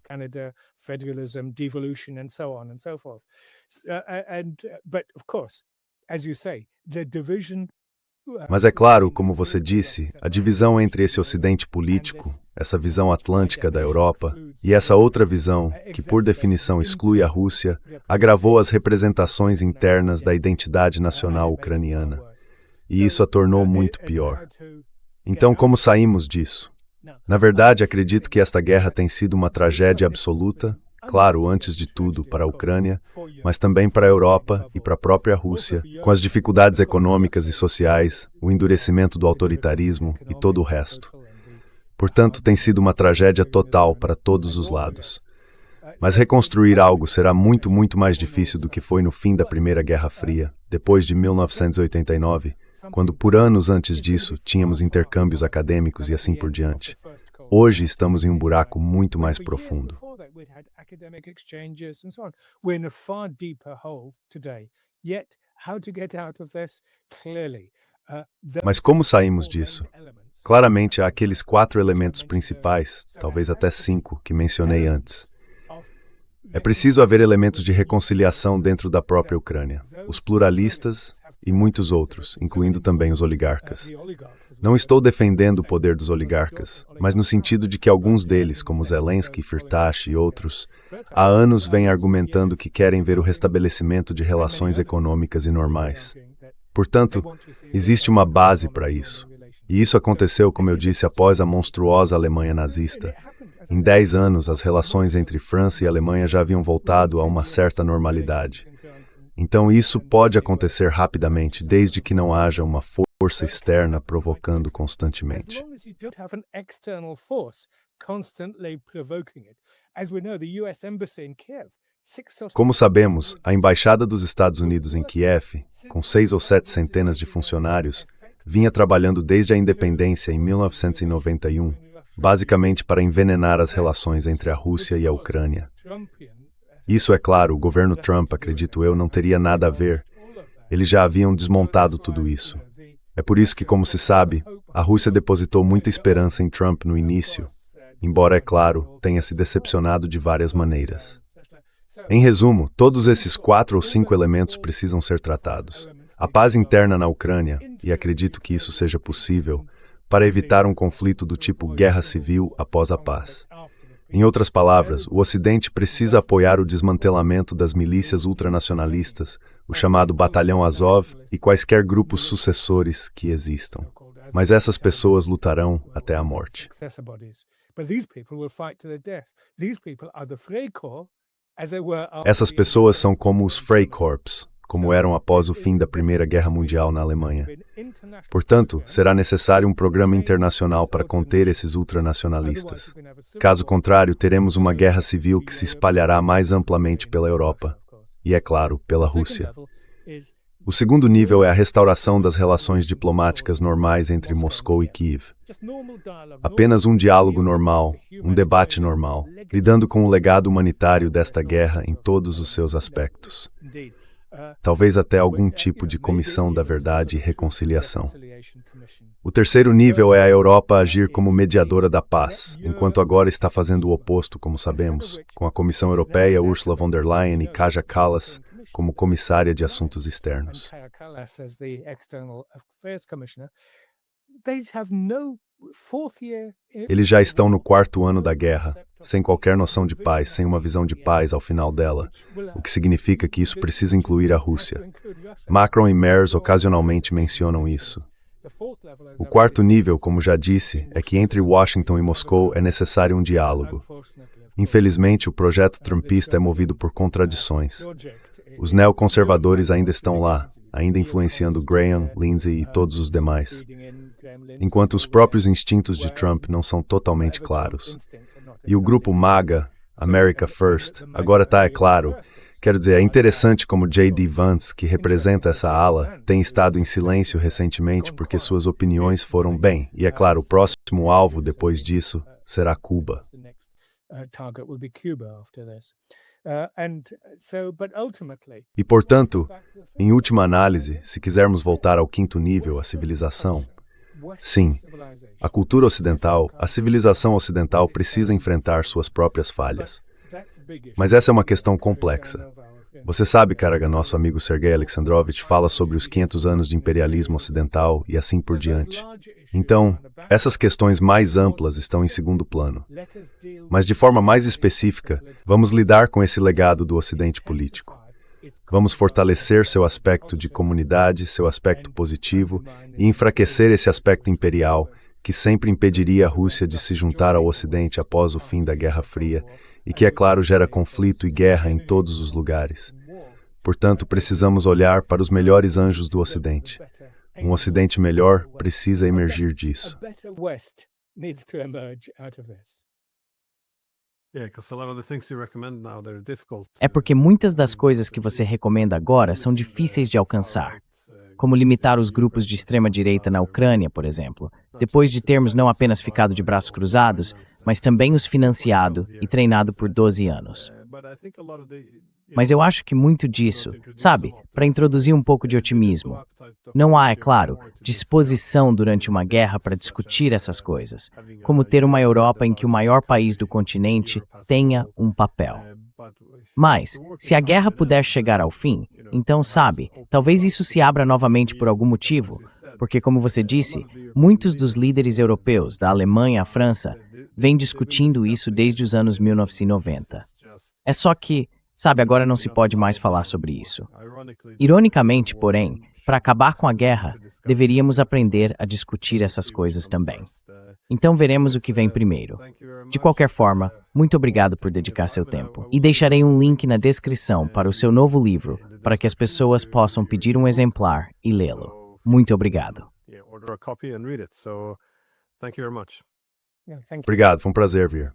Speaker 2: Mas é claro, como você disse, a divisão entre esse ocidente político, essa visão atlântica da Europa, e essa outra visão, que por definição exclui a Rússia, agravou as representações internas da identidade nacional ucraniana. E isso a tornou muito pior. Então, como saímos disso? Na verdade, acredito que esta guerra tem sido uma tragédia absoluta, claro, antes de tudo, para a Ucrânia, mas também para a Europa e para a própria Rússia, com as dificuldades econômicas e sociais, o endurecimento do autoritarismo e todo o resto. Portanto, tem sido uma tragédia total para todos os lados. Mas reconstruir algo será muito, muito mais difícil do que foi no fim da Primeira Guerra Fria, depois de 1989, quando por anos antes disso tínhamos intercâmbios acadêmicos e assim por diante. Hoje estamos em um buraco muito mais profundo. Mas como saímos disso? Claramente há aqueles 4 elementos principais, talvez até 5, que mencionei antes. É preciso haver elementos de reconciliação dentro da própria Ucrânia, os pluralistas e muitos outros, incluindo também os oligarcas. Não estou defendendo o poder dos oligarcas, mas no sentido de que alguns deles, como Zelensky, Firtash e outros, há anos vêm argumentando que querem ver o restabelecimento de relações econômicas e normais. Portanto, existe uma base para isso. E isso aconteceu, como eu disse, após a monstruosa Alemanha nazista. Em 10 anos, as relações entre França e Alemanha já haviam voltado a uma certa normalidade. Então isso pode acontecer rapidamente, desde que não haja uma força externa provocando constantemente. Como sabemos, a Embaixada dos Estados Unidos em Kiev, com 6 ou 7 centenas de funcionários, vinha trabalhando desde a independência em 1991, basicamente para envenenar as relações entre a Rússia e a Ucrânia. Isso, é claro, o governo Trump, acredito eu, não teria nada a ver. Eles já haviam desmontado tudo isso. É por isso que, como se sabe, a Rússia depositou muita esperança em Trump no início, embora, é claro, tenha se decepcionado de várias maneiras. Em resumo, todos esses 4 ou 5 elementos precisam ser tratados. A paz interna na Ucrânia, e acredito que isso seja possível, para evitar um conflito do tipo guerra civil após a paz. Em outras palavras, o Ocidente precisa apoiar o desmantelamento das milícias ultranacionalistas, o chamado Batalhão Azov e quaisquer grupos sucessores que existam. Mas essas pessoas lutarão até a morte. Essas pessoas são como os Freikorps, como eram após o fim da Primeira Guerra Mundial na Alemanha. Portanto, será necessário um programa internacional para conter esses ultranacionalistas. Caso contrário, teremos uma guerra civil que se espalhará mais amplamente pela Europa e, é claro, pela Rússia. O segundo nível é a restauração das relações diplomáticas normais entre Moscou e Kiev. Apenas um diálogo normal, um debate normal, lidando com o legado humanitário desta guerra em todos os seus aspectos. Talvez até algum tipo de comissão da verdade e reconciliação. O terceiro nível é a Europa agir como mediadora da paz, enquanto agora está fazendo o oposto, como sabemos, com a Comissão Europeia, Ursula von der Leyen e Kaja Kallas como comissária de assuntos externos. Eles já estão no quarto ano da guerra, sem qualquer noção de paz, sem uma visão de paz ao final dela, o que significa que isso precisa incluir a Rússia. Macron e Merz ocasionalmente mencionam isso. O quarto nível, como já disse, é que entre Washington e Moscou é necessário um diálogo. Infelizmente, o projeto trumpista é movido por contradições. Os neoconservadores ainda estão lá, ainda influenciando Graham, Lindsay e todos os demais, enquanto os próprios instintos de Trump não são totalmente claros. E o grupo MAGA, America First, agora está, é claro. Quero dizer, é interessante como J.D. Vance, que representa essa ala, tem estado em silêncio recentemente porque suas opiniões foram bem. E é claro, o próximo alvo depois disso será Cuba. E, portanto, em última análise, se quisermos voltar ao quinto nível, a civilização, sim, a cultura ocidental, a civilização ocidental precisa enfrentar suas próprias falhas. Mas essa é uma questão complexa. Você sabe, Karaga, nosso amigo Sergei Alexandrovich fala sobre os 500 anos de imperialismo ocidental e assim por diante. Então, essas questões mais amplas estão em segundo plano. Mas de forma mais específica, vamos lidar com esse legado do Ocidente político. Vamos fortalecer seu aspecto de comunidade, seu aspecto positivo, e enfraquecer esse aspecto imperial, que sempre impediria a Rússia de se juntar ao Ocidente após o fim da Guerra Fria, e que, é claro, gera conflito e guerra em todos os lugares. Portanto, precisamos olhar para os melhores anjos do Ocidente. Um Ocidente melhor precisa emergir disso.
Speaker 1: É porque muitas das coisas que você recomenda agora são difíceis de alcançar, como limitar os grupos de extrema-direita na Ucrânia, por exemplo, depois de termos não apenas ficado de braços cruzados, mas também os financiado e treinado por 12 anos. Mas eu acho que muito disso, sabe, para introduzir um pouco de otimismo. Não há, é claro, disposição durante uma guerra para discutir essas coisas, como ter uma Europa em que o maior país do continente tenha um papel. Mas, se a guerra puder chegar ao fim, então, sabe, talvez isso se abra novamente por algum motivo, porque, como você disse, muitos dos líderes europeus, da Alemanha à França, vêm discutindo isso desde os anos 1990. É só que, sabe, agora não se pode mais falar sobre isso. Ironicamente, porém, para acabar com a guerra, deveríamos aprender a discutir essas coisas também. Então veremos o que vem primeiro. De qualquer forma, muito obrigado por dedicar seu tempo. E deixarei um link na descrição para o seu novo livro, para que as pessoas possam pedir um exemplar e lê-lo. Muito obrigado.
Speaker 2: Obrigado, foi um prazer vir.